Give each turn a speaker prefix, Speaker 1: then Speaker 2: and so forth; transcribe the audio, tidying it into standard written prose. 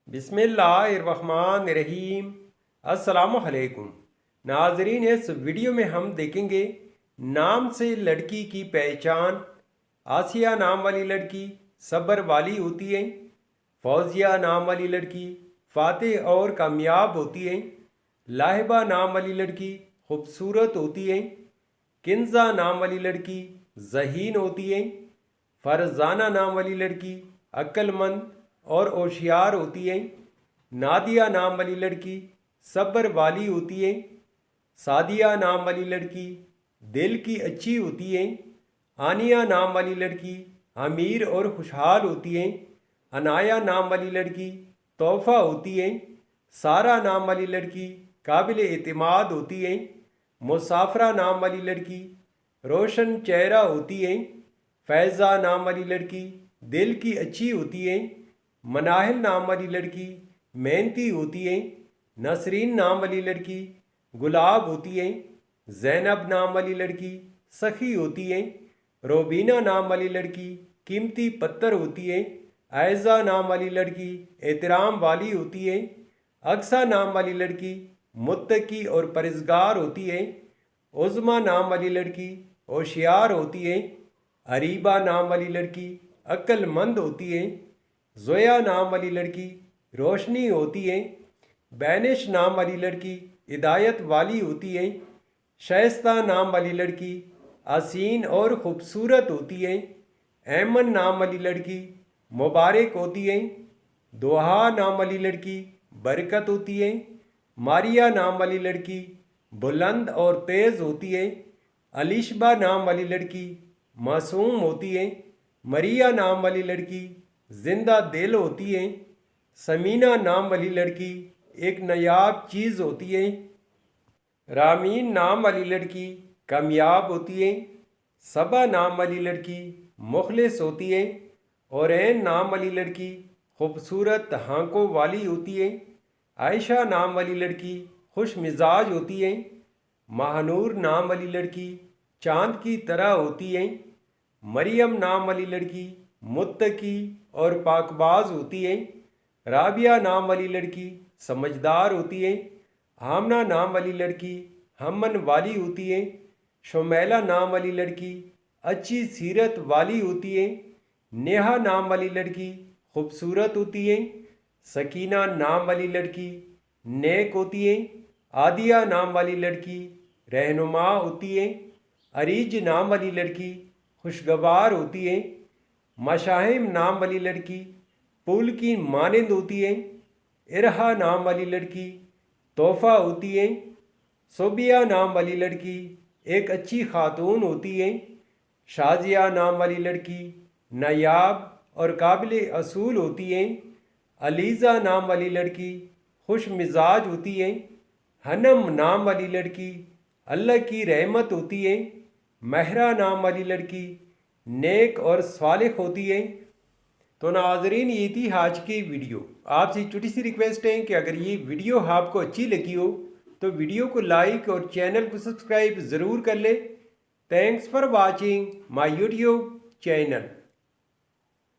Speaker 1: बिस्मिल्लाहिर्रहमानिर्रहीम। अस्सलाम वालेकुम नाजरीन, इस वीडियो में हम देखेंगे नाम से लड़की की पहचान। आसिया नाम वाली लड़की सब्र वाली होती है। फौजिया नाम वाली लड़की फातेह और कामयाब होती है। लाहिबा नाम वाली लड़की खूबसूरत होती है। किन्जा नाम वाली लड़की ज़हीन होती है। फरजाना नाम वाली लड़की अक्लमंद और होशियार होती है। नादिया नाम वाली लड़की सब्र वाली होती है। सादिया नाम वाली लड़की दिल की अच्छी होती है। आनिया नाम वाली लड़की अमीर और खुशहाल होती है। अनाया नाम वाली लड़की तोहफा होती है। सारा नाम वाली लड़की काबिल एतमाद होती है। मुसाफरा नाम वाली लड़की रोशन चेहरा होती है। फैज़ा नाम वाली लड़की दिल की अच्छी होती है। मनाहिल नाम वाली लड़की मेहनती होती है। नसरीन नाम वाली लड़की गुलाब होती है। ज़ैनब नाम वाली लड़की सखी होती है। रोबीना नाम वाली लड़की कीमती पत्थर होती है। आयज़ा नाम वाली लड़की एहतराम वाली होती है। अक्सा नाम वाली लड़की मुत्तकी और परहेज़गार होती है। उज़्मा नाम वाली लड़की होशियार होती है। अरीबा नाम वाली लड़की अक्लमंद होती है। ज़ोया नाम वाली लड़की रोशनी होती है। बैनिश नाम वाली लड़की हिदायत वाली होती है। शाइस्ता नाम वाली लड़की हसीन और ख़ूबसूरत होती है। ऐमन नाम वाली लड़की मुबारक होती है। दोहा नाम वाली लड़की बरकत होती है। मारिया नाम वाली लड़की बुलंद और तेज़ होती है। अलिशबा नाम वाली लड़की मासूम होती है। मरिया नाम वाली लड़की जिंदा दिल होती है। समीना नाम वाली लड़की एक नायाब चीज़ होती है। रामीन नाम वाली लड़की कामयाब होती है। सबा नाम वाली लड़की मुखलिस होती है। औरैन नाम वाली लड़की खूबसूरत हांकों वाली होती है। आयशा नाम वाली लड़की खुश मिजाज होती है। महानूर नाम वाली लड़की चांद की तरह होती है। मरियम नाम वाली लड़की मुत्तकी और पाकबाज होती है। राबिया नाम वाली लड़की समझदार होती है। आमना नाम वाली लड़की हमन वाली होती है। शुमैला नाम वाली लड़की अच्छी सीरत वाली होती है। नेहा नाम वाली लड़की खूबसूरत होती है। सकीना नाम वाली लड़की नेक होती है। आदिया नाम वाली लड़की रहनुमा होती है। अरीज नाम वाली लड़की खुशगवार होती है। मशाहिम नाम वाली लड़की पुल की मानंद होती है। इरहा नाम वाली लड़की तोहफा होती है। सोबिया नाम वाली लड़की एक अच्छी खातून होती है। शाजिया नाम वाली लड़की नायाब और काबिल असूल होती है। अलीज़ा नाम वाली लड़की खुश मिजाज होती है। हनम नाम वाली लड़की अल्लाह की रहमत होती है। महरा नाम वाली लड़की नेक और सालिह होती है। तो नाजरीन, ये थी आज की वीडियो। आपसे छोटी सी रिक्वेस्ट है कि अगर ये वीडियो आपको अच्छी लगी हो तो वीडियो को लाइक और चैनल को सब्सक्राइब ज़रूर कर ले। Thanks for watching my YouTube channel.